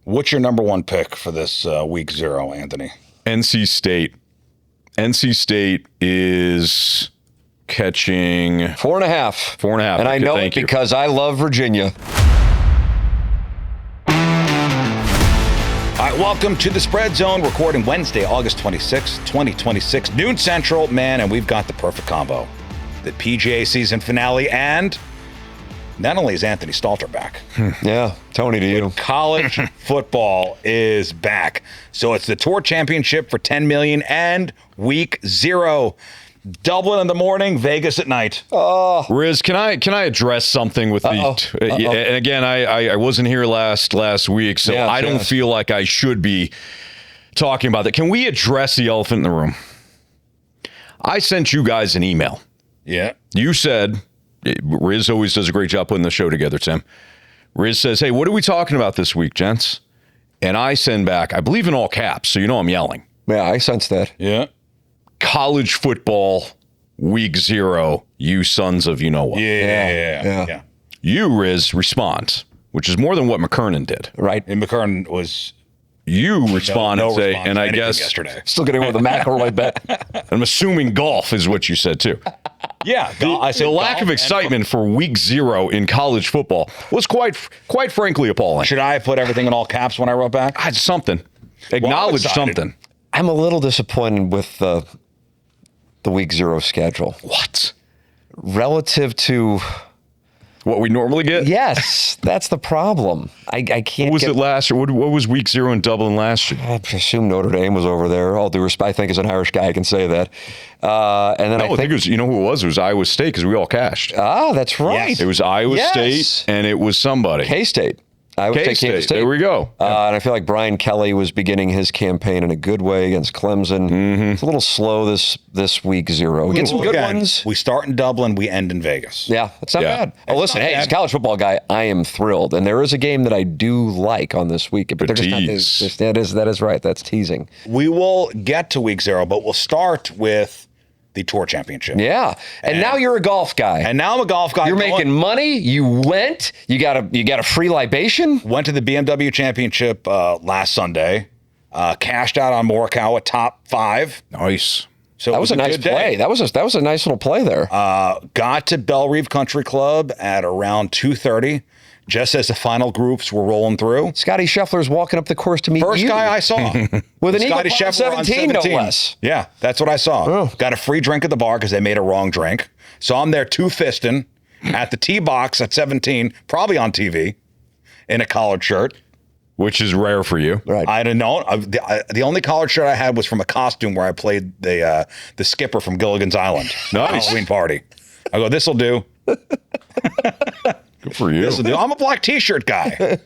What's your number one pick for this week 0, Anthony? NC State. NC State is catching 4.5. 4.5. And I know it because I love Virginia. All right, welcome to the Spread Zone, recording Wednesday, August 26, 2026, noon Central, man, and we've got the perfect combo. The PGA season finale, and not only is Anthony Stalter back. Yeah, Tony to you. College football is back. So it's the Tour Championship for $10 million and week 0. Dublin in the morning, Vegas at night. Oh, Riz, can I address something with the? And again, I wasn't here last week, so I don't feel like I should be talking about that. Can we address the elephant in the room? I sent you guys an email. Yeah. You said, Riz always does a great job putting the show together, Tim. Riz says, hey, what are we talking about this week, gents? And I send back, I believe in all caps, so you know I'm yelling. Yeah, I sense that. Yeah. College football week 0, you sons of you know what. Yeah. You, Riz, respond, which is more than what McKernan did. Right. And McKernan was... You respond and say, and I guess... yesterday. Still getting with the McElroy bet. I'm assuming golf is what you said, too. Yeah. I said the lack of excitement for week 0 in college football was quite frankly appalling. Should I have put everything in all caps when I wrote back? I had something. Acknowledge something. I'm a little disappointed with the week 0 schedule. What? Relative to what we normally get? Yes, that's the problem. I can't. What was it last year? What was week 0 in Dublin last year? I assume Notre Dame was over there. All due respect, I think as an Irish guy, I can say that. And then I think it was, you know who it was? It was Iowa State because we all cashed. Ah, that's right. Yes. It was Iowa State and it was somebody. K-State. I would take K-State. There we go. And I feel like Brian Kelly was beginning his campaign in a good way against Clemson. Mm-hmm. It's a little slow this week 0. Get some good ones. We start in Dublin, we end in Vegas. Yeah, it's not bad. Oh, listen, hey, as a college football guy, I am thrilled. And there is a game that I do like on this week. But that is right. That's teasing. We will get to week 0, but we'll start with the Tour Championship. Yeah. And now you're a golf guy. And now I'm a golf guy. You're making money. You went. You got a free libation. Went to the BMW Championship last Sunday. Cashed out on Morikawa top 5. Nice. So that was a nice play. That was a nice little play there. Got to Belle Reve Country Club at around 2:30. Just as the final groups were rolling through. Scottie Scheffler's walking up the course to meet First you. guy I saw. With an Scottie Scheffler on 17, no less. Yeah, that's what I saw. Oh. Got a free drink at the bar because they made a wrong drink. So I'm there two-fisting at the tee box at 17, probably on TV, in a collared shirt. Which is rare for you. Right. I don't know. The only collared shirt I had was from a costume where I played the skipper from Gilligan's Island. Nice. Halloween party. I go, this'll do. Good for you. I'm a black T-shirt guy.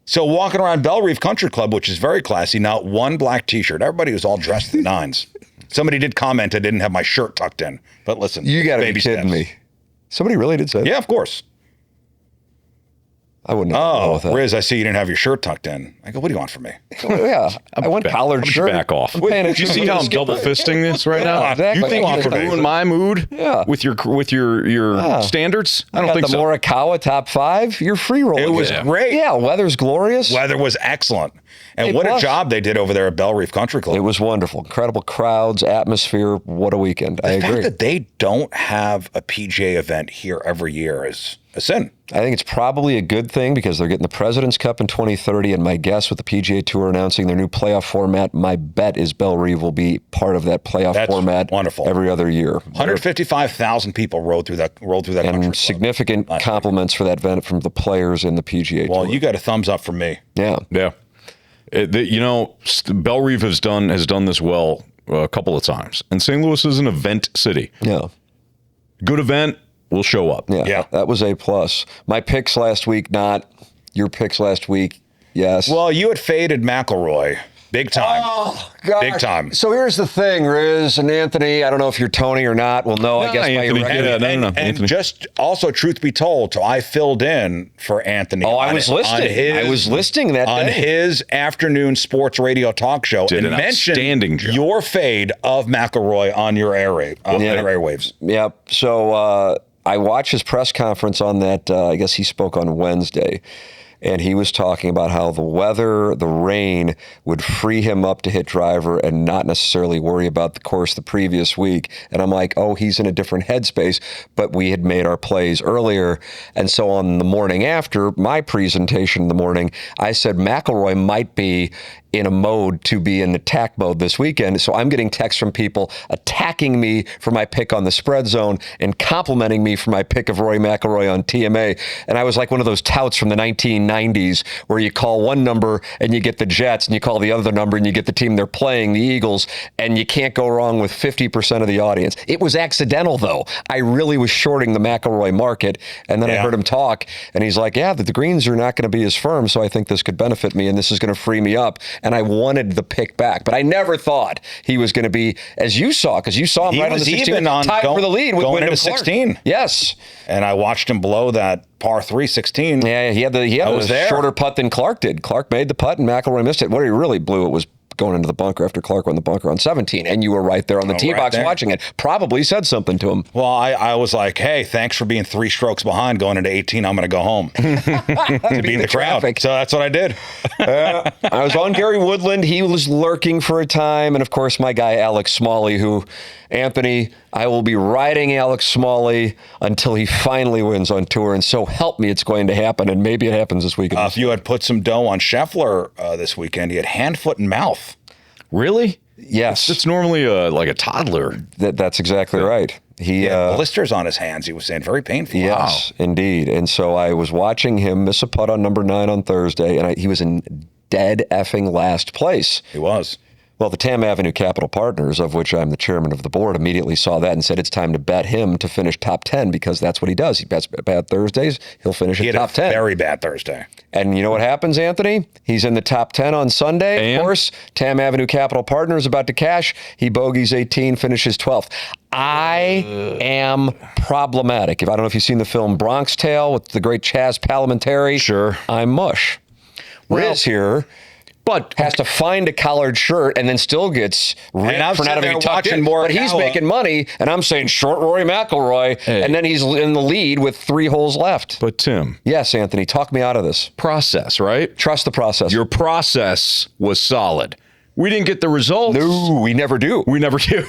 So walking around Belle Reve Country Club, which is very classy, not one black T-shirt. Everybody was all dressed to the nines. Somebody did comment I didn't have my shirt tucked in. But listen. You got to be kidding me. Somebody really did say that? Yeah, of course. I wouldn't know with that. Riz, I see you didn't have your shirt tucked in. I go, what do you want from me? Yeah, I want collared shirt. Back off. Do you see how I'm double fisting this right now? Exactly. You think you can ruin my mood with your standards? I don't think the so. Morikawa top 5. You're free rolling. It was great. Yeah, weather's glorious. Weather was excellent. And what a job they did over there at Belle Reve Country Club. It was wonderful. Incredible crowds, atmosphere. What a weekend. I agree. The fact that they don't have a PGA event here every year is a sin. I think it's probably a good thing because they're getting the President's Cup in 2030, and my guess with the PGA Tour announcing their new playoff format, my bet is Belle Reve will be part of that playoff format every other year. 155,000 people rolled through that and significant compliments for that event from the players in the PGA Tour. Well, you got a thumbs up from me. Yeah. Yeah. Belle Reve has done this well a couple of times. And St. Louis is an event city. Yeah. Good event. We'll show up. Yeah, that was A+. My picks last week, not your picks last week. Yes. Well, you had faded McElroy. Big time. Oh, gosh. Big time. So here's the thing, Riz and Anthony. I don't know if you're Tony or not. Well, no, I guess Anthony, and just also, truth be told, so I filled in for Anthony. Oh, I was listening. I was listening that on day. his afternoon sports radio talk show Did and an mentioned outstanding job. Your fade of McElroy on your airwaves. Yep. So I watched his press conference on that. I guess he spoke on Wednesday. and he was talking about how the weather, the rain, would free him up to hit driver and not necessarily worry about the course the previous week. And I'm like, oh, he's in a different headspace, but we had made our plays earlier. And so on the morning after my presentation in the morning, I said McIlroy might be in a mode to be in attack mode this weekend. So I'm getting texts from people attacking me for my pick on the spread zone and complimenting me for my pick of Rory McIlroy on TMA. And I was like one of those touts from the 1990s where you call one number and you get the Jets, and you call the other number and you get the team they're playing, the Eagles, and you can't go wrong with 50% of the audience. It was accidental, though. I really was shorting the McIlroy market, and then I heard him talk, and he's like, yeah, the greens are not going to be as firm, so I think this could benefit me, and this is going to free me up. And I wanted the pick back, but I never thought he was going to be, as you saw, because you saw him right on the 16, tied for the lead with Wyndham into 16. Yes. And I watched him blow that par 3 16. Yeah, he had a shorter putt than Clark did. Clark made the putt and McIlroy missed it. What he really blew it was going into the bunker after Clark won the bunker on 17, and you were right there on the tee box watching it. Probably said something to him. Well, I was like, hey, thanks for being 3 strokes behind going into 18. I'm going to go home to beat the crowd. So that's what I did. I was on Gary Woodland. He was lurking for a time. And, of course, my guy Alex Smalley, who, Anthony, I will be riding Alex Smalley until he finally wins on tour. And so help me, it's going to happen. And maybe it happens this weekend. If you had put some dough on Scheffler this weekend, he had hand, foot, and mouth. Really? Yes. It's normally like a toddler. That's exactly right. He had blisters on his hands, he was saying. Very painful. Yes, indeed. And so I was watching him miss a putt on number 9 on Thursday, and he was in dead effing last place. He was. Well, the Tam Avenue Capital Partners, of which I'm the chairman of the board, immediately saw that and said it's time to bet him to finish top 10, because that's what he does. He bets bad Thursdays. He'll finish at top 10. Very bad Thursday. And you know what happens, Anthony? He's in the top 10 on Sunday, of course. Tam Avenue Capital Partners about to cash. He bogeys 18, finishes 12th. I am problematic. I don't know if you've seen the film Bronx Tale with the great Chaz Palminteri. Sure. I'm mush. Riz here... but has to find a collared shirt and then still gets ripped for not having tucked in. But he's making money, and I'm saying short Rory McIlroy, and then he's in the lead with 3 holes left. But Tim. Yes, Anthony, talk me out of this. Process, right? Trust the process. Your process was solid. We didn't get the results. No, we never do. We never do.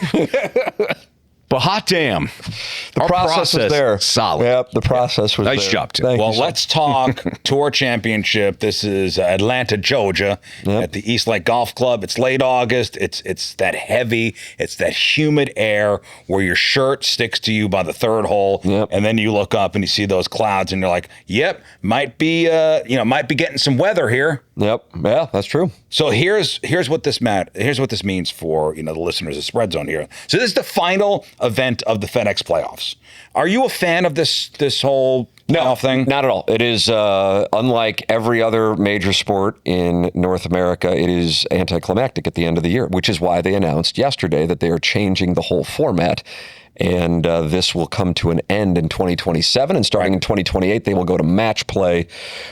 But hot damn, the process was there. Solid. Yep, the process was there. Nice job, Tim. Well, let's talk Tour Championship. This is Atlanta, Georgia, at the East Lake Golf Club. It's late August. It's that heavy, it's that humid air where your shirt sticks to you by the 3rd hole, and then you look up and you see those clouds, and you're like, "Yep, might be getting some weather here." Yep, yeah, that's true. So here's what this means for the listeners of Spread Zone here. So this is the final event of the FedEx playoffs. Are you a fan of this whole playoff thing? Not at all. It is unlike every other major sport in North America. It is anticlimactic at the end of the year, which is why they announced yesterday that they are changing the whole format. And this will come to an end in 2027. And starting in 2028, they will go to match play,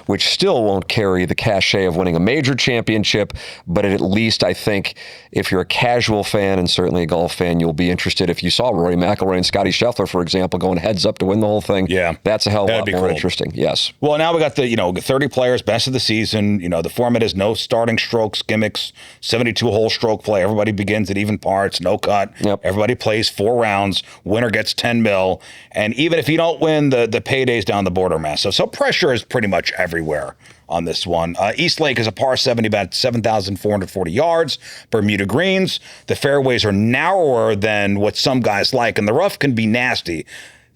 which still won't carry the cachet of winning a major championship. But at least, I think, if you're a casual fan and certainly a golf fan, you'll be interested. If you saw Rory McIlroy and Scottie Scheffler, for example, going heads up to win the whole thing, that's a hell of a lot more interesting. Yes. Well, now we got the 30 players, best of the season. The format is no starting strokes, gimmicks, 72-hole stroke play. Everybody begins at even par. It's no cut. Yep. Everybody plays 4 rounds. Winner gets $10 million, and even if you don't win, the payday's down the border massive. So pressure is pretty much everywhere on this one. East Lake is a par 70, about 7,440 yards. Bermuda greens. The fairways are narrower than what some guys like, and the rough can be nasty.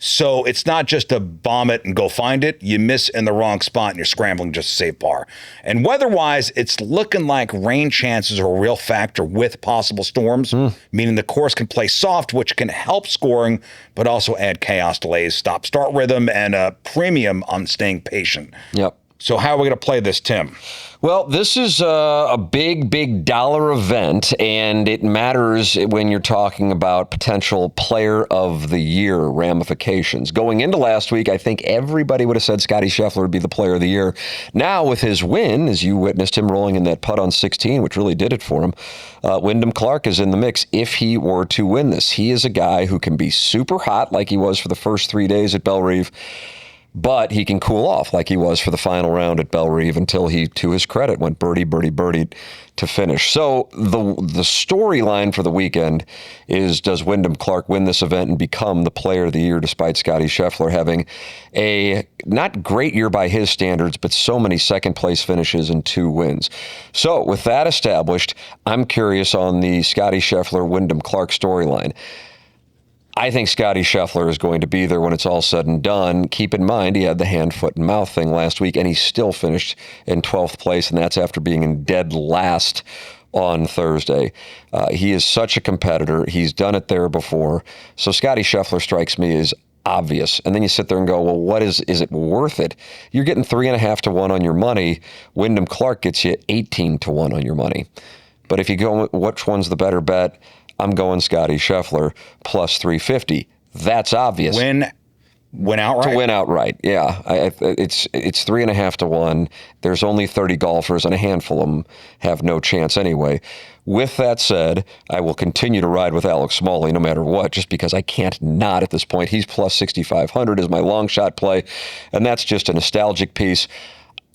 So it's not just a bomb it and go find it. You miss in the wrong spot and you're scrambling just to save par. And weather-wise, it's looking like rain chances are a real factor with possible storms, meaning the course can play soft, which can help scoring, but also add chaos, delays, stop-start rhythm, and a premium on staying patient. Yep. So how are we going to play this, Tim? Well, this is a big, big dollar event, and it matters when you're talking about potential player of the year ramifications. Going into last week, I think everybody would have said Scottie Scheffler would be the player of the year. Now, with his win, as you witnessed him rolling in that putt on 16, which really did it for him, Wyndham Clark is in the mix if he were to win this. He is a guy who can be super hot like he was for the first 3 days at Belle Reve, But he can cool off like he was for the final round at Bellerive until he, to his credit, went birdie, birdie, birdie to finish. So the storyline for the weekend is, does Wyndham Clark win this event and become the player of the year despite Scottie Scheffler having a not great year by his standards, but so many second-place finishes and 2 wins. So with that established, I'm curious on the Scottie Scheffler, Wyndham Clark storyline. I think Scottie Scheffler is going to be there when it's all said and done. Keep in mind, he had the hand, foot, and mouth thing last week, and he still finished in 12th place, and that's after being in dead last on Thursday. He is such a competitor. He's done it there before. So Scottie Scheffler strikes me as obvious. And then you sit there and go, well, what is it worth it? You're getting 3.5 to 1 on your money. Wyndham Clark gets you 18 to 1 on your money. But if you go, which one's the better bet? I'm going Scottie Scheffler plus 350. That's obvious. Win outright? To win outright, yeah. It's 3.5 to 1. There's only 30 golfers, and a handful of them have no chance anyway. With that said, I will continue to ride with Alex Smalley no matter what, just because I can't not at this point. He's plus 6,500 is my long shot play, and that's just a nostalgic piece.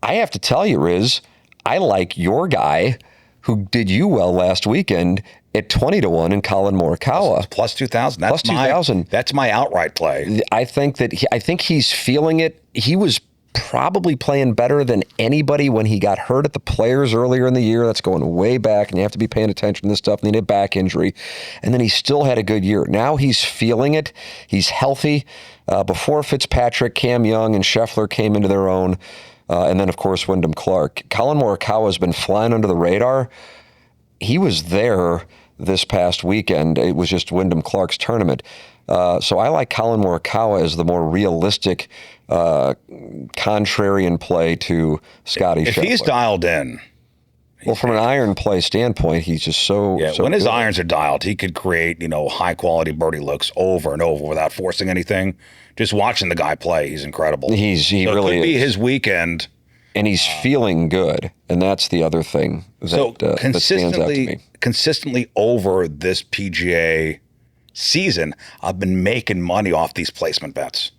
I have to tell you, Riz, I like your guy who did you well last weekend at 20 to 1 in Colin Morikawa. Plus 2,000. Plus 2,000. That's my outright play. I think he's feeling it. He was probably playing better than anybody when he got hurt at the Players earlier in the year. That's going way back, and you have to be paying attention to this stuff. And he had a back injury, and then he still had a good year. Now he's feeling it. He's healthy. Before Fitzpatrick, Cam Young, and Scheffler came into their own, and then, of course, Wyndham Clark. Colin Morikawa has been flying under the radar. He was there this past weekend. It was just Wyndham Clark's tournament. So I like Colin Morikawa as the more realistic contrarian play to Scottie Scheffler. If he's dialed in. Well, from an iron play standpoint, he's just so when his good. irons are dialed, he could create, high-quality birdie looks over and over without forcing anything. Just watching the guy play, he's incredible. He really it could be is. His weekend. And he's feeling good, and that's the other thing that stands out to me. Consistently over this PGA season, I've been making money off these placement bets.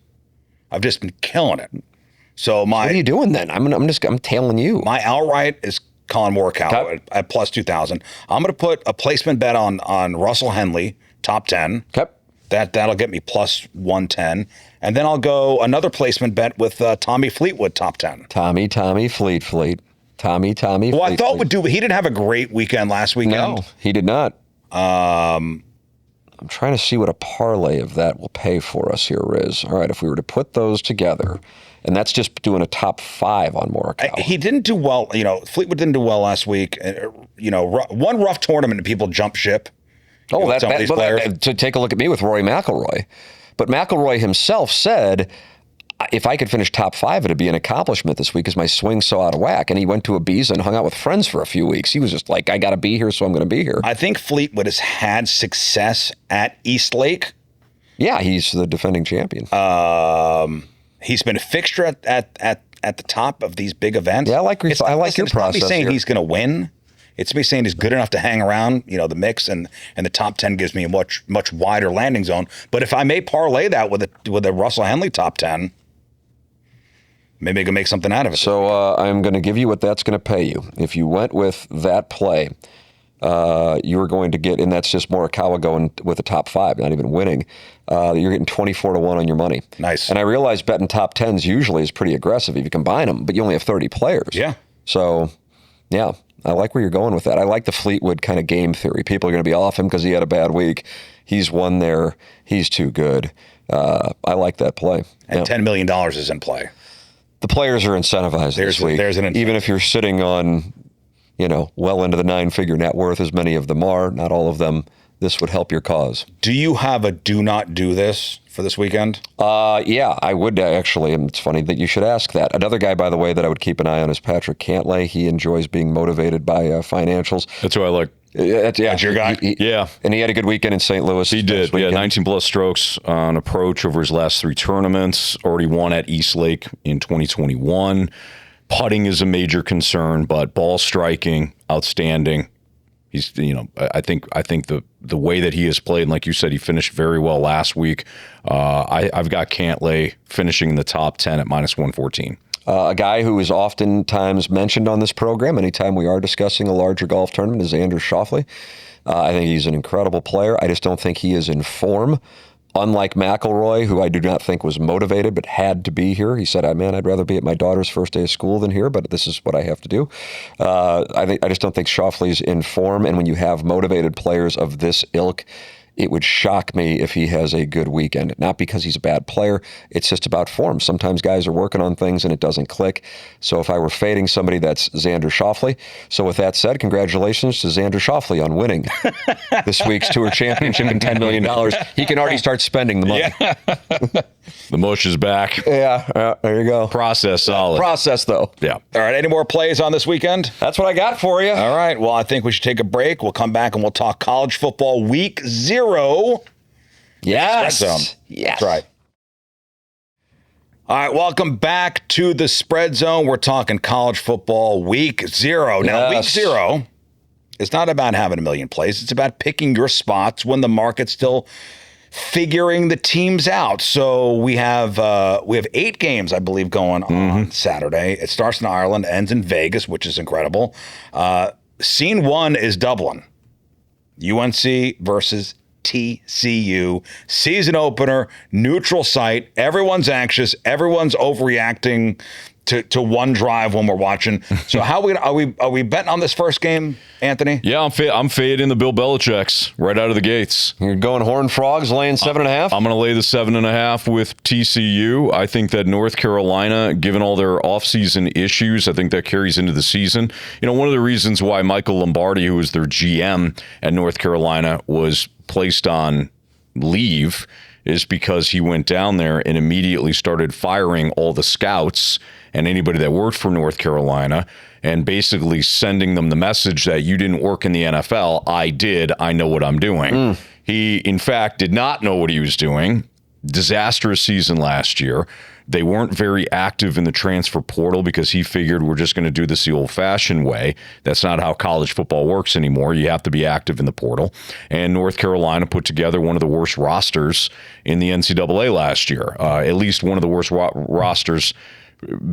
I've just been killing it. So what are you doing then? I'm tailing you. My outright is Colin Morikawa at plus 2,000. I'm going to put a placement bet on Russell Henley, top 10. Okay. That'll get me plus 110. And then I'll go another placement bet with Tommy Fleetwood, top 10. Tommy Fleet. Tommy Well, I thought he didn't have a great weekend last weekend. No, he did not. I'm trying to see what a parlay of that will pay for us here, Riz. All right, if we were to put those together, and that's just doing a top 5 on Morikawa. He didn't do well. Fleetwood didn't do well last week. One rough tournament and people jump ship. To take a look at me with Rory McIlroy. But McIlroy himself said, if I could finish top 5, it'd be an accomplishment this week because my swing's so out of whack. And he went to Ibiza and hung out with friends for a few weeks. He was just like, I got to be here, so I'm going to be here. I think Fleetwood has had success at East Lake. Yeah, he's the defending champion. He's been a fixture at the top of these big events. Yeah, I like your process. It's not me saying here. He's going to win. It's me saying he's good enough to hang around, the mix, and the top 10 gives me a much wider landing zone. But if I may parlay that with a Russell Henley top 10, maybe I can make something out of it. So I'm going to give you what that's going to pay you. If you went with that play, you were going to get, and that's just Morikawa going with the top 5, not even winning. You're getting 24 to 1 on your money. Nice. And I realize betting top 10s usually is pretty aggressive if you combine them, but you only have 30 players. Yeah. So, yeah. I like where you're going with that. I like the Fleetwood kind of game theory. People are going to be off him because he had a bad week. He's won there. He's too good. I like that play. And $10 million is in play. The players are incentivized this week. There's an incentive. Even if you're sitting on, well into the 9-figure net worth, as many of them are, not all of them, this would help your cause. Do you have a do not do this for this weekend? Yeah, I would actually. And it's funny that you should ask that. Another guy, by the way, that I would keep an eye on is Patrick Cantlay. He enjoys being motivated by financials. That's who I like. That's your guy? Yeah. And he had a good weekend in St. Louis. He did. Yeah, 19-plus strokes on approach over his last 3 tournaments. Already won at East Lake in 2021. Putting is a major concern, but ball striking, outstanding. He's, I think the way that he has played, and like you said, he finished very well last week. I've got Cantlay finishing in the top 10 at -114. A guy who is oftentimes mentioned on this program anytime we are discussing a larger golf tournament is Xander Schauffele. I think he's an incredible player. I just don't think he is in form. Unlike McIlroy, who I do not think was motivated but had to be here. He said, man, I'd rather be at my daughter's first day of school than here, but this is what I have to do. I just don't think Schauffele's in form, and when you have motivated players of this ilk, it would shock me if he has a good weekend. Not because he's a bad player. It's just about form. Sometimes guys are working on things and it doesn't click. So if I were fading somebody, that's Xander Schauffele. So with that said, congratulations to Xander Schauffele on winning this week's Tour Championship and $10 million. He can already start spending the money. Yeah. The mush is back. Yeah, there you go. Process solid. Process, though. Yeah. All right, any more plays on this weekend? That's what I got for you. All right, well, I think we should take a break. We'll come back and we'll talk college football week 0. Yes. Yes. That's right. All right, welcome back to the Spread Zone. We're talking college football week 0. Now, week 0, it's not about having a million plays. It's about picking your spots when the market's still figuring the teams out. So we have 8 games, I believe, going on Saturday. It starts in Ireland, ends in Vegas, which is incredible. Scene 1 is Dublin. UNC versus TCU. Season opener, neutral site. Everyone's anxious. Everyone's overreacting to one drive when we're watching. So how are we betting on this first game, Anthony? Yeah, I'm fading the Bill Belichicks right out of the gates. You're going Horned Frogs, laying 7.5? I'm going to lay the 7.5 with TCU. I think that North Carolina, given all their offseason issues, I think that carries into the season. One of the reasons why Michael Lombardi, who was their GM at North Carolina, was placed on leave is because he went down there and immediately started firing all the scouts and anybody that worked for North Carolina and basically sending them the message that you didn't work in the NFL. I did. I know what I'm doing. He, in fact, did not know what he was doing. Disastrous season last year. They weren't very active in the transfer portal because he figured we're just going to do this the old-fashioned way. That's not how college football works anymore. You have to be active in the portal. And North Carolina put together one of the worst rosters in the NCAA last year, at least one of the worst rosters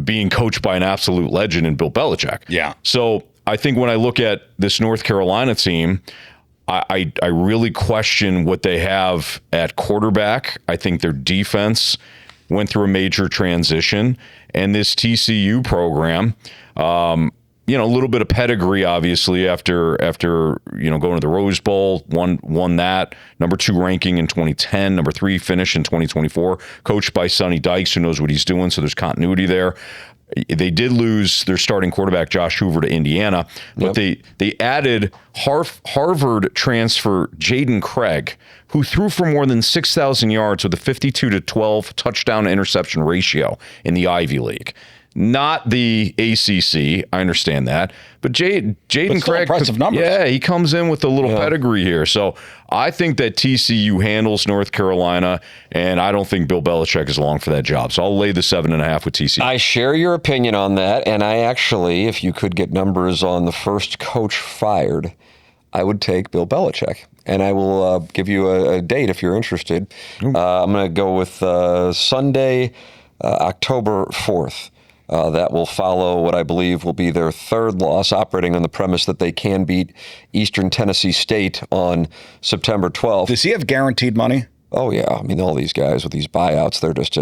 being coached by an absolute legend in Bill Belichick. Yeah. So I think when I look at this North Carolina team, I really question what they have at quarterback. I think their defense went through a major transition, and this TCU program, a little bit of pedigree, obviously, after going to the Rose Bowl, won that, number 2 ranking in 2010, number 3 finish in 2024, coached by Sonny Dykes, who knows what he's doing, so there's continuity there. They did lose their starting quarterback, Josh Hoover, to Indiana, but they added Harvard transfer Jaden Craig, who threw for more than 6,000 yards with a 52-12 touchdown interception ratio in the Ivy League. Not the ACC, I understand that, but Jaden Craig, impressive numbers. Yeah, he comes in with a little pedigree here. So I think that TCU handles North Carolina, and I don't think Bill Belichick is long for that job. So I'll lay the 7.5 with TCU. I share your opinion on that, and I actually, if you could get numbers on the first coach fired, I would take Bill Belichick. And I will give you a date if you're interested. I'm going to go with Sunday, October 4th. That will follow what I believe will be their 3rd loss, operating on the premise that they can beat Eastern Tennessee State on September 12th. Does he have guaranteed money? Oh, yeah. I mean, all these guys with these buyouts, they're just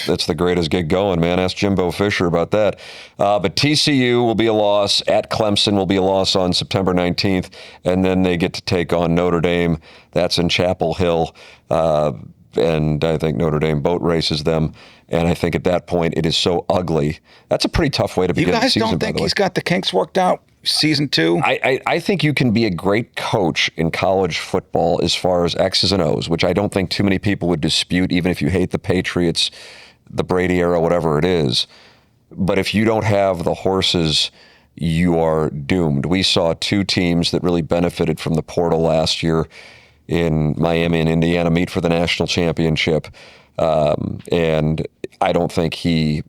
that's the greatest gig going, man. Ask Jimbo Fisher about that. But TCU will be a loss. At Clemson will be a loss on September 19th. And then they get to take on Notre Dame. That's in Chapel Hill. And I think Notre Dame boat races them. And I think at that point, it is so ugly. That's a pretty tough way to begin the season. You guys don't think he's got the kinks worked out? Season 2? I think you can be a great coach in college football as far as X's and O's, which I don't think too many people would dispute, even if you hate the Patriots, the Brady era, whatever it is. But if you don't have the horses, you are doomed. We saw 2 teams that really benefited from the portal last year in Miami and Indiana meet for the national championship. And I don't think he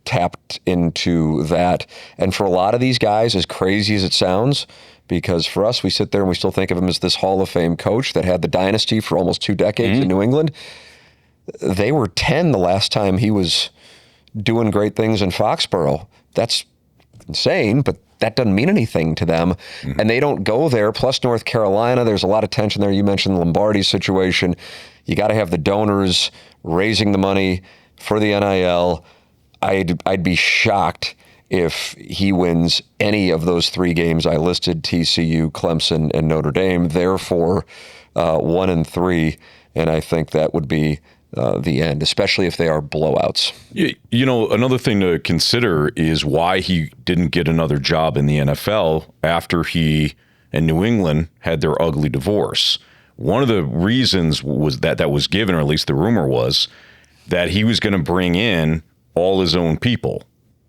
tapped into that. And for a lot of these guys, as crazy as it sounds, because for us, we sit there and we still think of him as this Hall of Fame coach that had the dynasty for almost 2 decades in New England. They were 10 the last time he was doing great things in Foxborough. That's insane, but that doesn't mean anything to them. And they don't go there. Plus North Carolina, there's a lot of tension there. You mentioned the Lombardi situation. You got to have the donors raising the money for the NIL. I'd be shocked if he wins any of those 3 games I listed, TCU, Clemson, and Notre Dame. Therefore, 1-3, and I think that would be the end, especially if they are blowouts. You know, another thing to consider is why he didn't get another job in the NFL after he and New England had their ugly divorce. One of the reasons was that was given, or at least the rumor was, that he was going to bring in all his own people.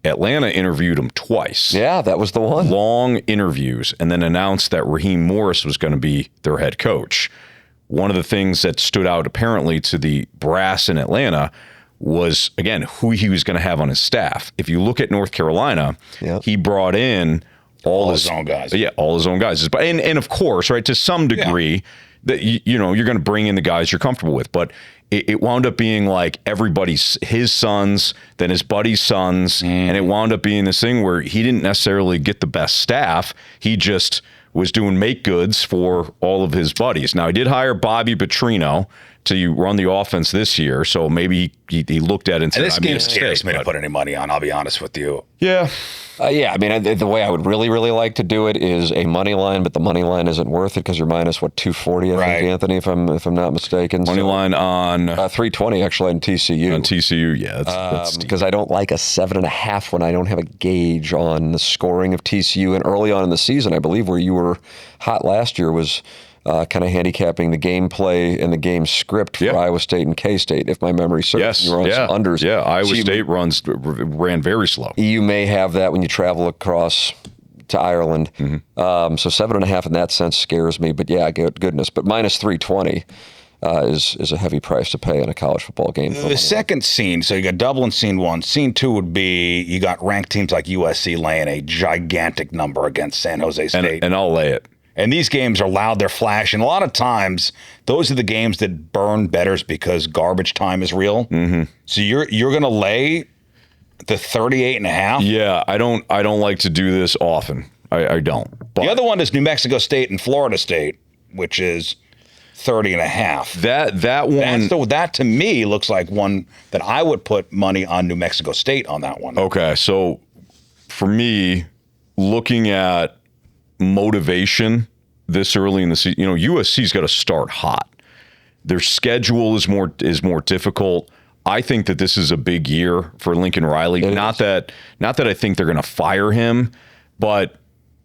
Atlanta interviewed him twice. Yeah, that was the one. Long interviews, and then announced that Raheem Morris was going to be their head coach. One of the things that stood out apparently to the brass in Atlanta was, again, who he was going to have on his staff. If you look at North Carolina, he brought in all his own guys. Yeah, all his own guys. And of course, right, to some degree, that you know, you're going to bring in the guys you're comfortable with. But it wound up being like everybody's, his sons, then his buddy's sons, and it wound up being this thing where he didn't necessarily get the best staff. He just was doing make goods for all of his buddies. Now, he did hire Bobby Petrino to run the offense this year, so maybe he looked at it and said, this game scares me to put any money on, I'll be honest with you. Yeah. I mean, the way I would really, really like to do it is a money line, but the money line isn't worth it because you're minus, 240, I think, Anthony, if I'm not mistaken. Money line on 320, actually, on TCU. On TCU, yeah. That's because I don't like a 7.5 when I don't have a gauge on the scoring of TCU. And early on in the season, I believe where you were hot last year was kind of handicapping the gameplay and the game script for Iowa State and K-State, if my memory serves. Yes, you were on some unders. Yeah, Iowa State ran very slow. You may have that when you travel across to Ireland. So 7.5 in that sense scares me. But yeah, goodness. But minus 320 is a heavy price to pay in a college football game. The second scene, so you got Dublin scene 1. Scene 2 would be you got ranked teams like USC laying a gigantic number against San Jose State. And I'll lay it. And these games are loud, they're flash, and a lot of times those are the games that burn bettors because garbage time is real. So you're going to lay the 38.5? Yeah, I don't like to do this often. I don't. But the other one is New Mexico State and Florida State, which is 30.5. That one, that to me looks like one that I would put money on New Mexico State on that one. Okay, so for me, looking at motivation this early in the season, USC's got to start hot. Their schedule is more difficult. I think that this is a big year for Lincoln Riley. Not that I think they're going to fire him, but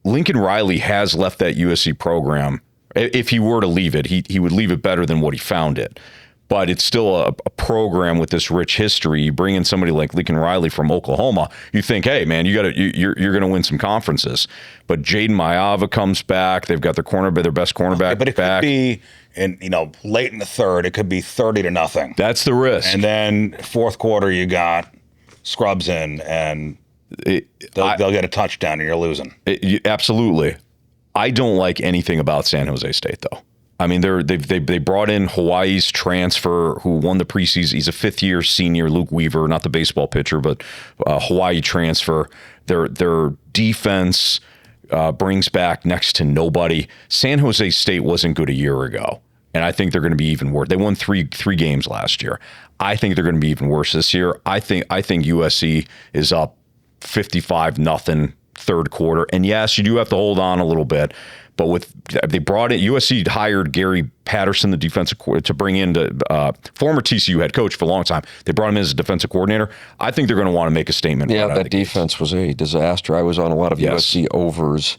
Lincoln Riley has left that USC program. If he were to leave it, he would leave it better than what he found it. But it's still a program with this rich history. You bring in somebody like Lincoln Riley from Oklahoma, you think, hey man, you're going to win some conferences. But Jaden Mayava comes back. They've got their best cornerback but it back. Could be late in the third. It could be 30-0. That's the risk. And then fourth quarter, you got scrubs in, and they'll get a touchdown, and you're losing. Absolutely. I don't like anything about San Jose State though. I mean, they brought in Hawaii's transfer who won the preseason. He's a 5th-year senior, Luke Weaver, not the baseball pitcher, but Hawaii transfer. Their defense brings back next to nobody. San Jose State wasn't good a year ago, and I think they're going to be even worse. They won three games last year. I think they're going to be even worse this year. I think USC is up 55-0 third quarter, and yes, you do have to hold on a little bit. But they brought in, USC hired Gary Patterson, the defensive coordinator, to bring in the former TCU head coach for a long time. They brought him in as a defensive coordinator. I think they're going to want to make a statement. Yeah, that defense was a disaster. I was on a lot of USC overs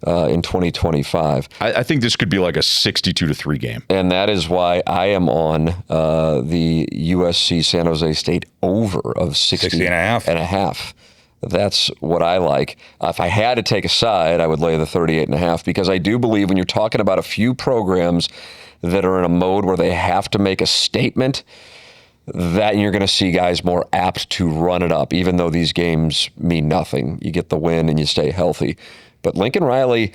in 2025. I think this could be like a 62-3 game. And that is why I am on the USC San Jose State over of 60.5. That's what I like. If I had to take a side, I would lay the 38.5 because I do believe when you're talking about a few programs that are in a mode where they have to make a statement, that you're going to see guys more apt to run it up, even though these games mean nothing. You get the win and you stay healthy. But Lincoln Riley,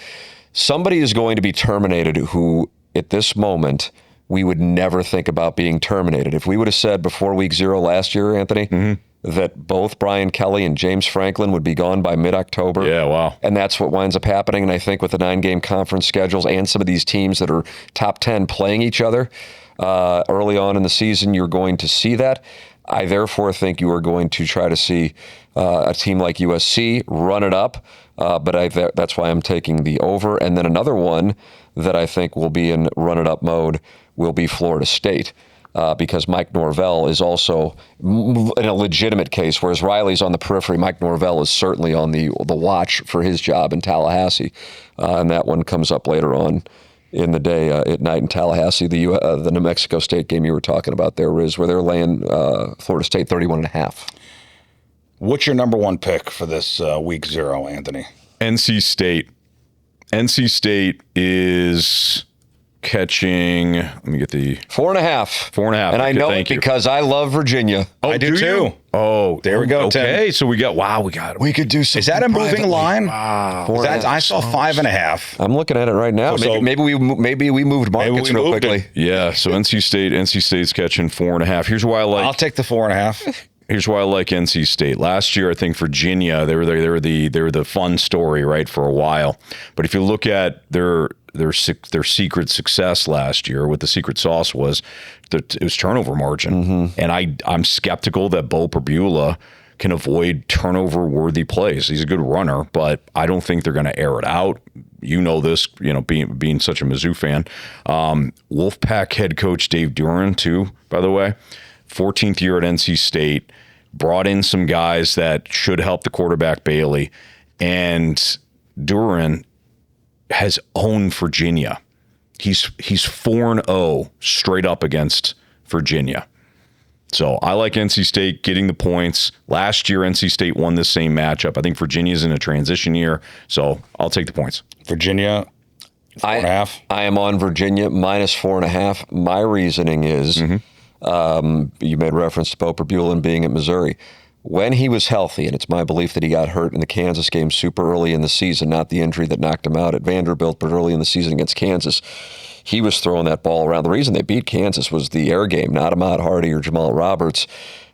somebody is going to be terminated who, at this moment, we would never think about being terminated. If we would have said before week 0 last year, Anthony, that both Brian Kelly and James Franklin would be gone by mid-October. Yeah, wow. And that's what winds up happening. And I think with the 9-game conference schedules and some of these teams that are top 10 playing each other early on in the season, you're going to see that. I therefore think you are going to try to see a team like USC run it up. But that's why I'm taking the over. And then another one that I think will be in run-it-up mode will be Florida State. Because Mike Norvell is also in a legitimate case, whereas Riley's on the periphery. Mike Norvell is certainly on the watch for his job in Tallahassee. And that one comes up later on in the day at night in Tallahassee. The New Mexico State game you were talking about there, Riz, where they're laying Florida State 31.5. What's your number one pick for this week 0, Anthony? NC State. NC State is catching, let me get the 4.5. 4.5. And I know it because I love Virginia. Oh, I do too. Oh, there we go. Okay, Tim. so we got it. We could do something. Is that a moving line? Wow. I saw 5.5. I'm looking at it right now. Maybe we moved markets real quickly. Yeah, so NC State's catching 4.5. Here's why I like. I'll take the 4.5. Here's why I like NC State. Last year, I think Virginia, they were the fun story, right, for a while. But if you look at their secret success last year, what the secret sauce was, it was turnover margin. And I'm skeptical that Bo Perbula can avoid turnover-worthy plays. He's a good runner, but I don't think they're going to air it out. You know this, being such a Mizzou fan. Wolfpack head coach Dave Duran, too, by the way. 14th year at NC State, brought in some guys that should help the quarterback Bailey, and Duran has owned Virginia. He's 4-0 straight up against Virginia. So I like NC State getting the points. Last year, NC State won this same matchup. I think Virginia's in a transition year, so I'll take the points. Virginia, 4.5. I am on Virginia minus 4.5. My reasoning is, you made reference to Bo Perbula being at Missouri. When he was healthy, and it's my belief that he got hurt in the Kansas game super early in the season, not the injury that knocked him out at Vanderbilt, but early in the season against Kansas, he was throwing that ball around. The reason they beat Kansas was the air game, not Ahmad Hardy or Jamal Roberts.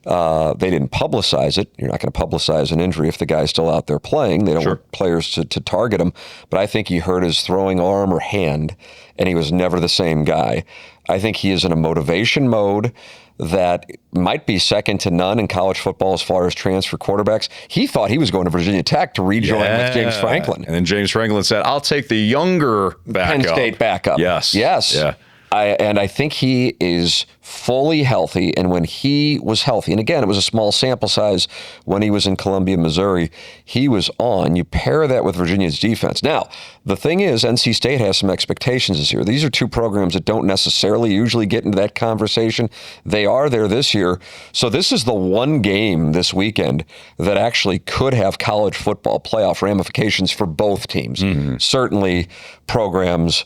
They didn't publicize it. You're not going to publicize an injury if the guy's still out there playing. They don't want players to target him. But I think he hurt his throwing arm or hand, and he was never the same guy. I think he is in a motivation mode that might be second to none in college football as far as transfer quarterbacks. He thought he was going to Virginia Tech to rejoin with James Franklin. And then James Franklin said, I'll take the younger backup. Penn State backup. Yes. Yeah. I think he is fully healthy, and when he was healthy, and again, it was a small sample size when he was in Columbia, Missouri, he was on. You pair that with Virginia's defense. Now, the thing is, NC State has some expectations this year. These are two programs that don't necessarily usually get into that conversation. They are there this year. So this is the one game this weekend that actually could have college football playoff ramifications for both teams. Certainly programs,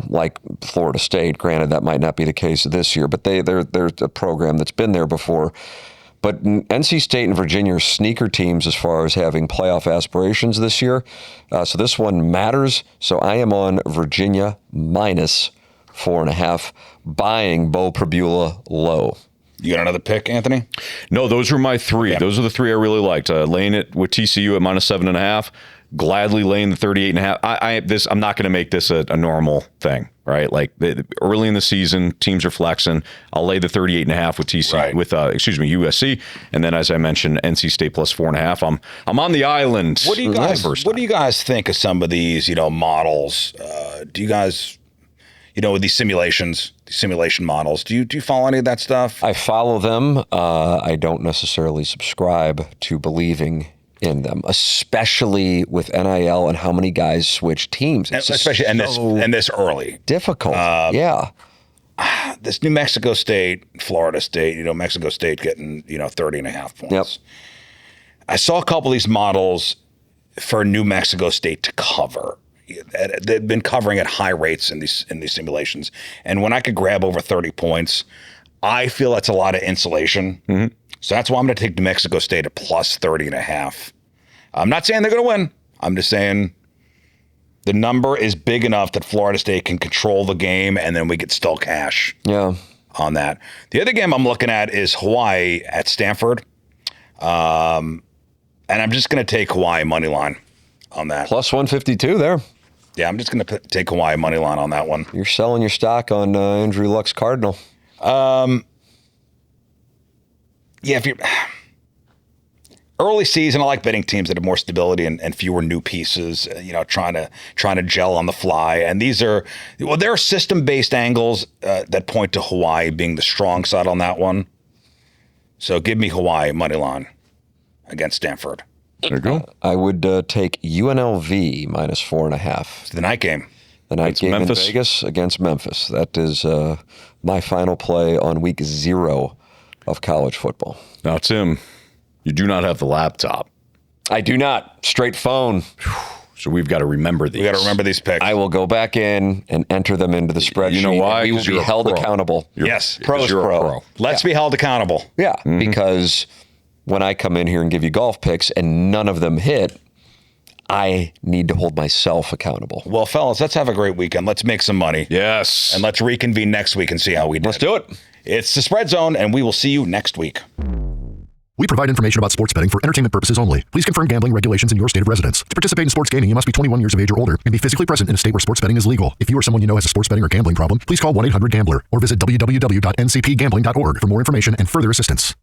like Florida State. Granted, that might not be the case this year, but they're a program that's been there before. But NC State and Virginia are sneaker teams as far as having playoff aspirations this year. So this one matters. So I am on Virginia minus 4.5, buying Bo Perbula low. You got another pick, Anthony? No, those were my three. Yeah. Those are the three I really liked. Laying it with TCU at minus 7.5. Gladly laying the 38.5. I'm not going to make this a normal thing, right? Like early in the season, teams are flexing. I'll lay the 38.5 with TCU with USC, and then as I mentioned, NC State plus 4.5. I'm on the island. What do you guys think of some of these models? Do you guys with these simulation models? Do you follow any of that stuff? I follow them. I don't necessarily subscribe to believing in them, especially with NIL and how many guys switch teams. Especially and this early. Difficult. This New Mexico State, Florida State, Mexico State getting, 30.5 points. Yep. I saw a couple of these models for New Mexico State to cover. They've been covering at high rates in these simulations. And when I could grab over 30 points, I feel that's a lot of insulation. Mm-hmm. So that's why I'm going to take New Mexico State at plus 30.5. I'm not saying they're going to win. I'm just saying the number is big enough that Florida State can control the game, and then we get still cash on that. The other game I'm looking at is Hawaii at Stanford. And I'm just going to take Hawaii money line on that. Plus 152 there. Yeah, I'm just going to take Hawaii money line on that one. You're selling your stock on Andrew Luck's Cardinal. Yeah, if you're early season, I like betting teams that have more stability and fewer new pieces. Trying to gel on the fly. And there are system-based angles that point to Hawaii being the strong side on that one. So give me Hawaii money line against Stanford. There you go. I would take UNLV minus 4.5. It's the night game. The night game Memphis. In Vegas against Memphis. That is my final play on week 0 of college football. Now, Tim, you do not have the laptop. I do not. Straight phone. So we've got to remember these. We got to remember these picks. I will go back in and enter them into the spreadsheet. You know why? We will be held accountable. Yes. Pro's pro. Let's be held accountable. Yeah, because when I come in here and give you golf picks and none of them hit, I need to hold myself accountable. Well, fellas, let's have a great weekend. Let's make some money. Yes. And let's reconvene next week and see how we did. Let's do it. It's the Spread Zone, and we will see you next week. We provide information about sports betting for entertainment purposes only. Please confirm gambling regulations in your state of residence. To participate in sports gaming, you must be 21 years of age or older and be physically present in a state where sports betting is legal. If you or someone you know has a sports betting or gambling problem, please call 1-800-GAMBLER or visit www.ncpgambling.org for more information and further assistance.